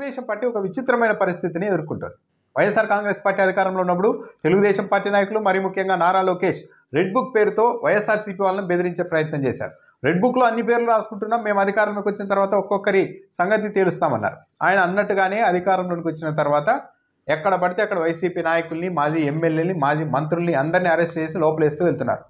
Telugu Desam party ఒక విచిత్రమైన పరిస్థితిని ఎదుర్కొంటుంది. వైఎస్ఆర్ కాంగ్రెస్ పార్టీ అధికారంలో ఉన్నప్పుడు తెలుగుదేశం పార్టీ నాయకులు, మరి ముఖ్యంగా నారా లోకేష్ రెడ్ బుక్ పేరుతో వైఎస్ఆర్సీపీ వాళ్ళని బెదిరించే ప్రయత్నం చేశారు. రెడ్ బుక్లో అన్ని పేర్లు రాసుకుంటున్నాం, మేము అధికారంలోకి వచ్చిన తర్వాత ఒక్కొక్కరి సంగతి తేలుస్తామన్నారు. ఆయన అన్నట్టుగానే అధికారంలోకి వచ్చిన తర్వాత ఎక్కడ పడితే అక్కడ వైసీపీ నాయకుల్ని, మాజీ ఎమ్మెల్యేని, మాజీ మంత్రుల్ని అందరినీ అరెస్ట్ చేసి లోపలేస్తూ వెళ్తున్నారు.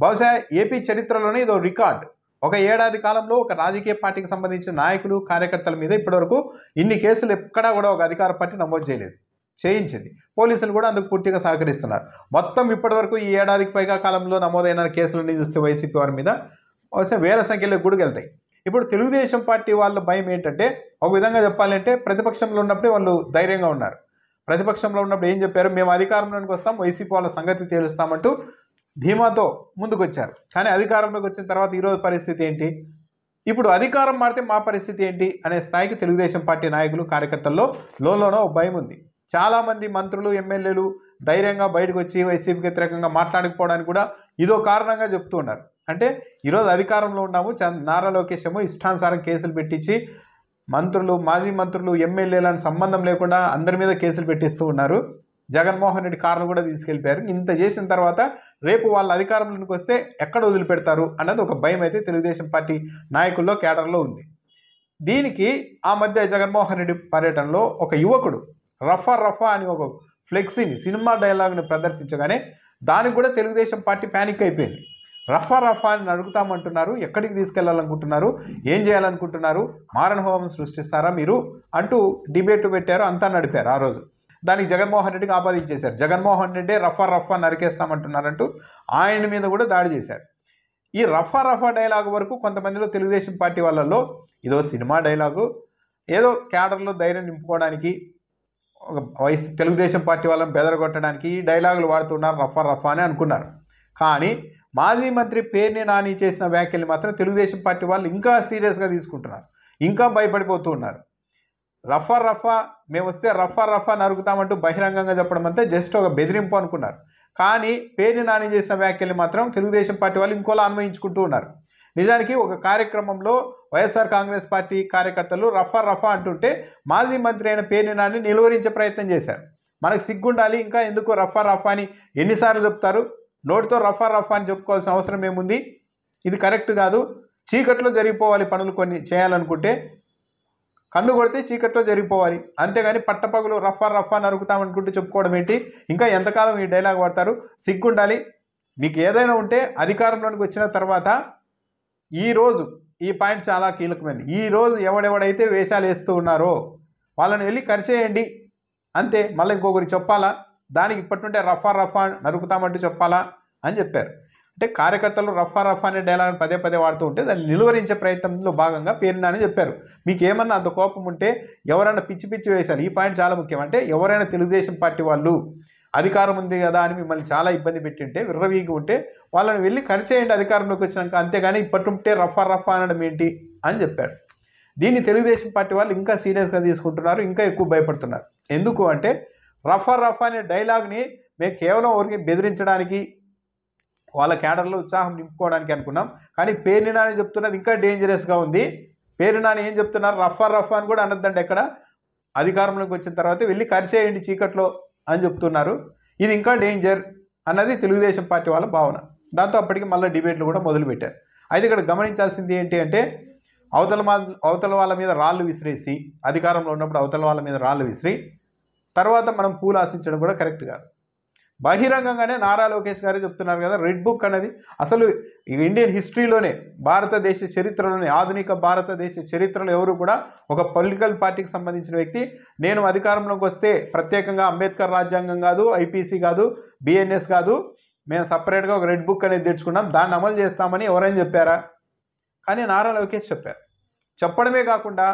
బహుశా ఏపీ చరిత్రలోనే ఇదో రికార్డు. ఒక ఏడాది కాలంలో ఒక రాజకీయ పార్టీకి సంబంధించిన నాయకులు, కార్యకర్తల మీద ఇప్పటివరకు ఇన్ని కేసులు ఎక్కడా కూడా ఒక అధికార పార్టీ నమోదు చేయలేదు. చేయించింది. పోలీసులు కూడా అందుకు పూర్తిగా సహకరిస్తున్నారు. మొత్తం ఇప్పటివరకు ఈ ఏడాదికి పైగా కాలంలో నమోదైన కేసులన్నీ చూస్తే వైసీపీ వారి మీద బహుశా వేల సంఖ్యలో గుడికెళ్తాయి. ఇప్పుడు తెలుగుదేశం పార్టీ వాళ్ళ భయం ఏంటంటే, ఒక విధంగా చెప్పాలంటే ప్రతిపక్షంలో ఉన్నప్పుడే వాళ్ళు ధైర్యంగా ఉన్నారు. ప్రతిపక్షంలో ఉన్నప్పుడు ఏం చెప్పారు, మేము అధికారంలోకి వస్తాం, వైసీపీ వాళ్ళ సంగతి తేలుస్తామంటూ ధీమాతో ముందుకు వచ్చారు. కానీ అధికారంలోకి వచ్చిన తర్వాత ఈరోజు పరిస్థితి ఏంటి, ఇప్పుడు అధికారం మారితే మా పరిస్థితి ఏంటి అనే స్థాయికి తెలుగుదేశం పార్టీ నాయకులు, కార్యకర్తల్లో లోలోనో భయం ఉంది. చాలామంది మంత్రులు, ఎమ్మెల్యేలు ధైర్యంగా బయటకు వచ్చి వైసీపీకి వ్యతిరేకంగా మాట్లాడకపోవడానికి కూడా ఇదో కారణంగా చెప్తూ ఉన్నారు. అంటే ఈరోజు అధికారంలో ఉన్నాము, నారా లోకేష్ ఏమో ఇష్టానుసారం కేసులు పెట్టించి మంత్రులు, మాజీ మంత్రులు, ఎమ్మెల్యేలను సంబంధం లేకుండా అందరి మీద కేసులు పెట్టిస్తూ ఉన్నారు. జగన్మోహన్ రెడ్డి కార్లు కూడా తీసుకెళ్ళిపోయారు. ఇంత చేసిన తర్వాత రేపు వాళ్ళ అధికారంలోకి వస్తే ఎక్కడ వదిలిపెడతారు అన్నది ఒక భయం అయితే తెలుగుదేశం పార్టీ నాయకుల్లో, కేడర్లో ఉంది. దీనికి ఆ మధ్య జగన్మోహన్ రెడ్డి పర్యటనలో ఒక యువకుడు రఫా రఫా అని ఒక ఫ్లెక్సీని, సినిమా డైలాగ్ని ప్రదర్శించగానే దానికి కూడా తెలుగుదేశం పార్టీ ప్యానిక్ అయిపోయింది. రఫా రఫా అని అడుగుతామంటున్నారు, ఎక్కడికి తీసుకెళ్లాలనుకుంటున్నారు, ఏం చేయాలనుకుంటున్నారు, మారణ హోమం సృష్టిస్తారా మీరు అంటూ డిబేట్ పెట్టారు, అంతా నడిపారు. ఆ రోజు దానికి జగన్మోహన్ రెడ్డికి ఆపాదించేశారు. జగన్మోహన్ రెడ్డి రఫా రఫా నరికేస్తామంటున్నారంటూ ఆయన మీద కూడా దాడి చేశారు. ఈ రఫా రఫా డైలాగ్ వరకు కొంతమందిలో తెలుగుదేశం పార్టీ వాళ్ళల్లో ఇదో సినిమా డైలాగు, ఏదో క్యాడర్లో ధైర్యం నింపుకోవడానికి, ఒక తెలుగుదేశం పార్టీ వాళ్ళని బెదరగొట్టడానికి ఈ డైలాగులు వాడుతున్నారు, రఫా రఫా అని అనుకున్నారు. కానీ మాజీ మంత్రి పేర్ని నాని చేసిన వ్యాఖ్యల్ని మాత్రం తెలుగుదేశం పార్టీ వాళ్ళు ఇంకా సీరియస్గా తీసుకుంటున్నారు, ఇంకా భయపడిపోతూ ఉన్నారు. రఫా రఫా మేము వస్తే రఫా రఫా నరుకుతామంటూ బహిరంగంగా చెప్పడం అంతా జస్ట్ ఒక బెదిరింపు అనుకున్నారు. కానీ పేర్ని నాని చేసిన వ్యాఖ్యల్ని మాత్రం తెలుగుదేశం పార్టీ వాళ్ళు ఇంకోలా అన్వయించుకుంటూ ఉన్నారు. నిజానికి ఒక కార్యక్రమంలో వైఎస్ఆర్ కాంగ్రెస్ పార్టీ కార్యకర్తలు రఫా రఫా అంటుంటే మాజీ మంత్రి అయిన పేర్ని నాని నిలువరించే ప్రయత్నం చేశారు. మనకు సిగ్గుండాలి, ఇంకా ఎందుకు రఫా రఫా అని ఎన్నిసార్లు చెప్తారు, నోటితో రఫా రఫా అని చెప్పుకోవాల్సిన అవసరం ఏముంది, ఇది కరెక్ట్ కాదు, చీకట్లో జరిగిపోవాలి పనులు, కొన్ని చేయాలనుకుంటే కన్ను కొడితే చీకట్లో జరిగిపోవాలి, అంతేగాని పట్టపగులు రఫా రఫా నరుకుతామనుకుంటూ చెప్పుకోవడం ఏంటి, ఇంకా ఎంతకాలం ఈ డైలాగ్ వాడతారు, సిగ్గుండాలి. మీకు ఏదైనా ఉంటే అధికారంలోకి వచ్చిన తర్వాత ఈరోజు ఈ పాయింట్ చాలా కీలకమైనది. ఈరోజు ఎవడెవడైతే వేషాలు వేస్తూ ఉన్నారో వాళ్ళని వెళ్ళి కరిచేయండి అంతే, మళ్ళీ ఇంకొకరికి చెప్పాలా, దానికి ఇప్పటి నుండే రఫా రఫా నరుకుతామంటూ చెప్పాలా అని చెప్పారు. అంటే కార్యకర్తలు రఫా రఫా అనే డైలాగ్ పదే పదే వాడుతూ ఉంటే దాన్ని నిలువరించే ప్రయత్నంలో భాగంగా పేర్ని నాని చెప్పారు. మీకు ఏమన్నా అంత కోపం ఉంటే ఎవరైనా పిచ్చి పిచ్చి వేశారు, ఈ పాయింట్ చాలా ముఖ్యం. అంటే ఎవరైనా తెలుగుదేశం పార్టీ వాళ్ళు అధికారం ఉంది కదా అని మిమ్మల్ని చాలా ఇబ్బంది పెట్టింటే, విర్రవీగి ఉంటే వాళ్ళని వెళ్ళి కరిచేయండి అధికారంలోకి వచ్చినాక, అంతేగాని ఇప్పటి రఫా రఫా అనడం ఏంటి అని చెప్పాడు. దీన్ని తెలుగుదేశం పార్టీ వాళ్ళు ఇంకా సీరియస్గా తీసుకుంటున్నారు, ఇంకా ఎక్కువ భయపడుతున్నారు. ఎందుకు అంటే రఫా రఫా అనే డైలాగ్ని మేము కేవలం ఎవరికి బెదిరించడానికి, వాళ్ళ క్యాడర్లో ఉత్సాహం నింపుకోవడానికి అనుకున్నాం. కానీ పేర్ని నాని చెప్తున్నది ఇంకా డేంజరస్గా ఉంది. పేర్ని నాని ఏం చెప్తున్నారు, రఫా రఫా అని కూడా అనొద్దండి, ఎక్కడ అధికారంలోకి వచ్చిన తర్వాత వెళ్ళి కరిచేయండి చీకట్లో అని చెప్తున్నారు. ఇది ఇంకా డేంజర్ అన్నది తెలుగుదేశం పార్టీ వాళ్ళ భావన. దాంతో అప్పటికి మళ్ళీ డిబేట్లు కూడా మొదలుపెట్టారు. అయితే ఇక్కడ గమనించాల్సింది ఏంటి అంటే, అవతల వాళ్ళ మీద రాళ్ళు విసిరేసి, అధికారంలో ఉన్నప్పుడు అవతల వాళ్ళ మీద రాళ్ళు విసిరి తర్వాత మనం పూలు ఆశించడం కూడా కరెక్ట్ కాదు. బహిరంగంగానే నారా లోకేష్ గారే చెప్తున్నారు కదా, రెడ్ బుక్ అనేది అసలు ఇండియన్ హిస్టరీలోనే, భారతదేశ చరిత్రలోనే, ఆధునిక భారతదేశ చరిత్రలో ఎవరు కూడా ఒక పొలిటికల్ పార్టీకి సంబంధించిన వ్యక్తి నేను అధికారంలోకి వస్తే ప్రత్యేకంగా అంబేద్కర్ రాజ్యాంగం కాదు, ఐపీసీ కాదు, బిఎన్ఎస్ కాదు, మేము సపరేట్గా ఒక రెడ్ బుక్ అనేది తెచ్చుకున్నాం, దాన్ని అమలు చేస్తామని ఎవరైనా చెప్పారా? కానీ నారా లోకేష్ చెప్పారు. చెప్పడమే కాకుండా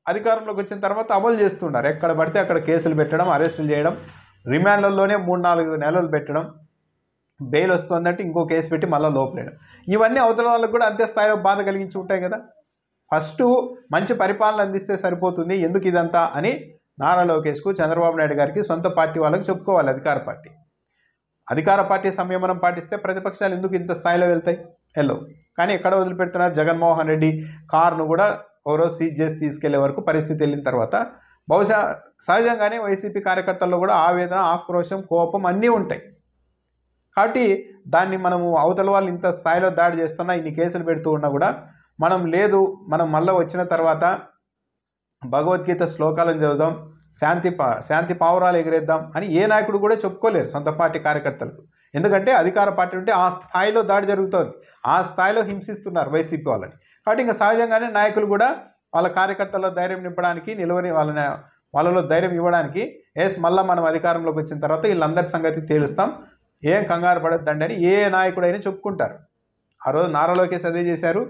అధికారంలోకి వచ్చిన తర్వాత అమలు చేస్తున్నారు. ఎక్కడ పడితే అక్కడ కేసులు పెట్టడం, అరెస్టులు చేయడం, రిమాండ్లలోనే 3-4 నెలలు పెట్టడం, బెయిల్ వస్తుందంటే ఇంకో కేసు పెట్టి మళ్ళీ లోపలేయడం. ఇవన్నీ అవతల వాళ్ళకు కూడా అంతే స్థాయిలో బాధ కలిగించి ఉంటాయి కదా. ఫస్ట్ మంచి పరిపాలన అందిస్తే సరిపోతుంది, ఎందుకు ఇదంతా అని నారా లోకేష్కు, చంద్రబాబు నాయుడు గారికి, సొంత పార్టీ వాళ్ళకి చెప్పుకోవాలి. అధికార పార్టీ సంయమనం పాటిస్తే ప్రతిపక్షాలు ఎందుకు ఇంత స్థాయిలో వెళ్తాయి? కానీ ఎక్కడ వదిలిపెడుతున్నారు? జగన్మోహన్ రెడ్డి కారును కూడా ఎవరో సీజ్ చేసి తీసుకెళ్లే వరకు పరిస్థితి వెళ్ళిన తర్వాత బహుశా సహజంగానే వైసీపీ కార్యకర్తల్లో కూడా ఆవేదన, ఆక్రోశం, కోపం అన్నీ ఉంటాయి. కాబట్టి దాన్ని మనము అవతల వాళ్ళు ఇంత స్థాయిలో దాడి చేస్తున్నా, ఇన్ని కేసులు పెడుతూ ఉన్నా కూడా మనం మళ్ళీ వచ్చిన తర్వాత భగవద్గీత శ్లోకాలను చదువుదాం, శాంతి పావురాలు ఎగిరేద్దాం అని ఏ నాయకుడు కూడా చెప్పుకోలేరు సొంత పార్టీ కార్యకర్తలకు. ఎందుకంటే అధికార పార్టీ ఉంటే ఆ స్థాయిలో దాడి జరుగుతుంది, ఆ స్థాయిలో హింసిస్తున్నారు వైసీపీ వాళ్ళని. కాబట్టి ఇంకా సహజంగానే నాయకులు కూడా వాళ్ళ కార్యకర్తల్లో ధైర్యం నింపడానికి, వాళ్ళలో ధైర్యం ఇవ్వడానికి మళ్ళీ మనం అధికారంలోకి వచ్చిన తర్వాత వీళ్ళందరి సంగతి తేలుస్తాం, ఏం కంగారు పడద్దండి అని ఏ నాయకుడైనా చెప్పుకుంటారు. ఆ రోజు నారా లోకేష్ అదే చేశారు.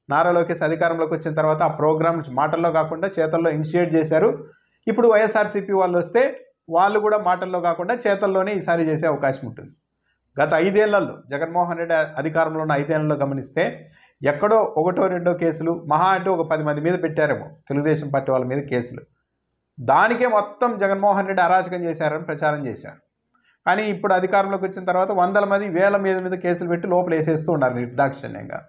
నారా లోకేష్ అధికారంలోకి వచ్చిన తర్వాత ఆ ప్రోగ్రామ్ మాటల్లో కాకుండా చేతల్లో ఇనిషియేట్ చేశారు. ఇప్పుడు వైఎస్ఆర్సీపీ వాళ్ళు వస్తే వాళ్ళు కూడా మాటల్లో కాకుండా చేతల్లోనే ఈసారి చేసే అవకాశం ఉంటుంది. గత 5 ఏళ్లలో జగన్మోహన్ రెడ్డి అధికారంలో ఉన్న 5 ఏళ్లలో గమనిస్తే ఎక్కడో 1, 2 కేసులు, మహా అంటే ఒక 10 మంది మీద పెట్టారేమో తెలుగుదేశం పార్టీ వాళ్ళ మీద కేసులు. దానికే మొత్తం జగన్మోహన్ రెడ్డి అరాచకం చేశారని ప్రచారం చేశారు. కానీ ఇప్పుడు అధికారంలోకి వచ్చిన తర్వాత 100 మంది, 1000 మీద కేసులు పెట్టి లోపల వేసేస్తూ ఉన్నారు నిర్దాక్షిణ్యంగా.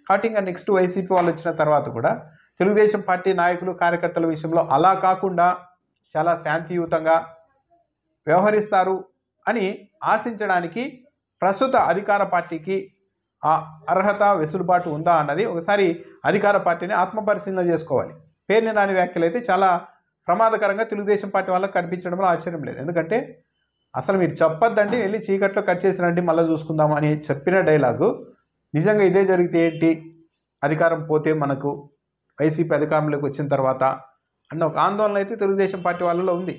కాబట్టి ఇంకా నెక్స్ట్ వైసీపీ వాళ్ళు వచ్చిన తర్వాత కూడా తెలుగుదేశం పార్టీ నాయకులు, కార్యకర్తల విషయంలో అలా కాకుండా చాలా శాంతియుతంగా వ్యవహరిస్తారు అని ఆశించడానికి ప్రస్తుత అధికార పార్టీకి ఆ అర్హత, వెసులుబాటు ఉందా అన్నది ఒకసారి అధికార పార్టీని ఆత్మపరిశీలన చేసుకోవాలి. పేర్ని నాని వ్యాఖ్యలు అయితే చాలా ప్రమాదకరంగా తెలుగుదేశం పార్టీ వాళ్ళకి కనిపించడంలో ఆశ్చర్యం లేదు. ఎందుకంటే అసలు మీరు చెప్పొద్దండి, వెళ్ళి చీకట్లో కట్ చేసి రండి మళ్ళీ చూసుకుందాం అని చెప్పిన డైలాగు నిజంగా ఇదే జరిగితే ఏంటి, అధికారం పోతే మనకు వైసీపీ అధికారంలోకి వచ్చిన తర్వాత అన్న ఒక ఆందోళన అయితే తెలుగుదేశం పార్టీ వాళ్ళలో ఉంది.